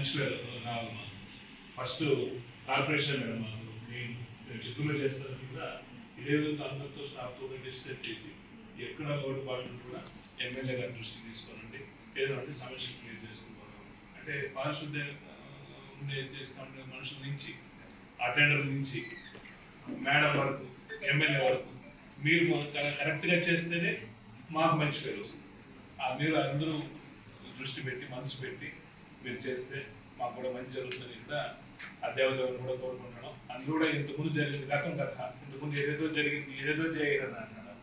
మంచి పేరు first corporation madam నేను చిత్తూరులో చేస్తాను కూడా ఇదే విధంగా అందరితో స్టాఫ్తో డిస్కస్ చేసి ఎక్కడ లోటుపాట్లు కూడా ఎమ్మెల్యే గారి దృష్టికి తీసుకోనండి ఏదంటే సమస్యలు క్లియర్ చేసుకుంటున్నాం. అంటే పారిశుద్ధ్య ఉండే చేస్తూ ఉండే మనుషుల నుంచి అటెండర్ నుంచి మేడం వరకు ఎమ్మెల్యే వరకు మీరు కరెక్ట్గా చేస్తేనే మాకు మంచి పేరు వస్తుంది. మీరు అందరూ దృష్టి పెట్టి మనసు పెట్టి మీరు చేస్తే మాకు కూడా మంచి జరుగుతుంది. కూడా ఆ దేవదేవుని కూడా కోరుకుంటున్నాం. అందులో కూడా ఇంతకుముందు జరిగింది గతం కథ, ఇంతకుముందు ఏదేదో జరిగింది ఏదేదో చేయగలని అంటున్నాడు.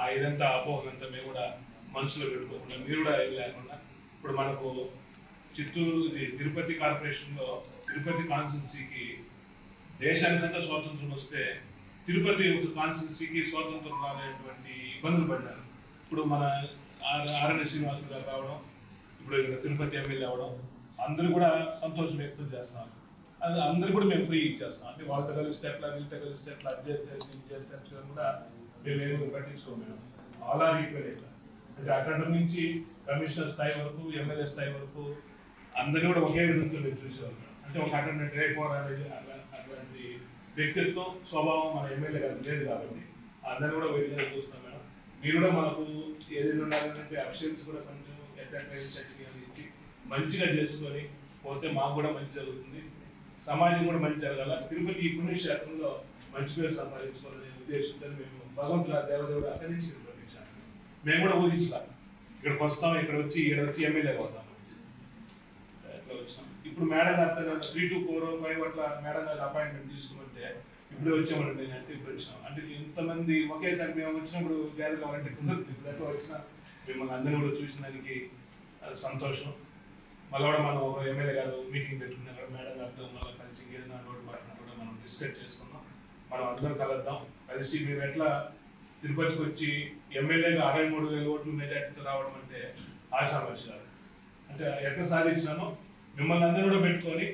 ఆ ఇదంతా అపోహలంతా మేము కూడా మనసులో పెట్టుకోకుండా మీరు కూడా ఇది లేకుండా ఇప్పుడు మనకు చిత్తూరు తిరుపతి కార్పొరేషన్లో తిరుపతి కాన్స్టిట్యున్సీకి దేశానికంతా స్వాతంత్రం వస్తే తిరుపతి ఒక కాన్స్టిట్యున్సీకి స్వాతంత్రం రాలేటువంటి ఇబ్బందులు పడ్డారు. ఇప్పుడు మన ఆర్ఎన్ శ్రీనివాస్ గారు రావడం, ఇప్పుడు ఇక్కడ తిరుపతి ఎమ్మెల్యే అవ్వడం అందరూ కూడా సంతోషం వ్యక్తం చేస్తున్నారు. అది అందరూ కూడా మేము ఫ్రీ ఇచ్చేస్తాం. అంటే వాళ్ళతో కలిస్తే ఎట్లా వీళ్ళతో కలిస్తే ఎట్లా అది చేస్తే ఇది చేస్తే కూడా మేమేమి పట్టించుకోము. మేము ఆల్ ఆర్ ఈక్వల్. అంటే అటెండర్ నుంచి కమిషనర్ స్థాయి వరకు ఎమ్మెల్యే స్థాయి వరకు అందరినీ కూడా ఒకే విధంగా మేము చూసేవాళ్ళం. అంటే ఒక అటెండర్ రేపోరాడేది అట్లాంటి వ్యక్తిత్వం స్వభావం మన ఎమ్మెల్యే గారు లేదు కాబట్టి అందరినీ కూడా విధంగా చూస్తున్నాం మేడం. మీరు కూడా మనకు ఏదైనా ఉండాలంటే అఫిషియల్స్ కూడా కొంచెం ట్రైనింగ్ సర్టిఫికేట్ ఇచ్చి మంచిగా చేసుకొని పోతే మాకు కూడా మంచి జరుగుతుంది, సమాజం కూడా మంచి జరగాల, తిరుపతి ఈ పుణ్యక్షేత్రంలో మంచి పేరు సంపాదించుకోవాలనే ఉద్దేశంతో మేము భగవంతుల దేవదేవుడు అక్కడి నుంచి తిరుపతి మేము కూడా ఊహించాం. ఇక్కడికి వస్తాం, ఇక్కడ వచ్చి ఎమ్మెల్యే అవుతాం అట్లా వచ్చినాం. ఇప్పుడు మేడం గారు 3 to 4 or 5 అట్లా మేడం గారు అపాయింట్మెంట్ తీసుకుంటే ఇప్పుడు వచ్చామండి. అంటే ఇప్పుడు వచ్చినాం. అంటే ఇంతమంది ఒకేసారి మేము వచ్చినప్పుడు గ్యాదర్ కావాలంటే కుదరదు. ఇప్పుడు ఎట్లా వచ్చినా మిమ్మల్ని అందరినీ కూడా చూసిన దానికి సంతోషం. మళ్ళీ కూడా మనం ఒక ఎమ్మెల్యే గారు మీటింగ్ పెట్టుకున్నాం మేడం గారితో, మళ్ళీ కలిసి ఏదైనా లోటుపాట్లను కూడా మనం డిస్కస్ చేసుకున్నాం. మనం అందరం కలుద్దాం. కలిసి మేము ఎట్లా తిరుపతికి వచ్చి ఎమ్మెల్యేగా 63,000 ఓట్లు మెజార్టీతో రావడం అంటే ఆశాభాషాలు. అంటే ఎట్లా సాధించినామో మిమ్మల్ని అందరూ కూడా పెట్టుకొని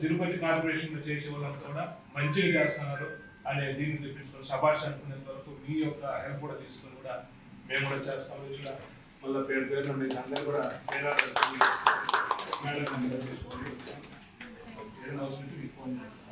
తిరుపతి కార్పొరేషన్లో చేసే వాళ్ళంతా కూడా మంచిగా చేస్తున్నారు అనే దీన్ని తెప్పించుకొని శభాష్ అనుకునేంత వరకు మీ యొక్క హెల్ప్ కూడా తీసుకొని కూడా మేము కూడా చేస్తాం. ఇలా మళ్ళీ పేరు మీకు అందరూ కూడా మేడం ఏదైనా అవసరం మీకు ఫోన్ చేస్తాం.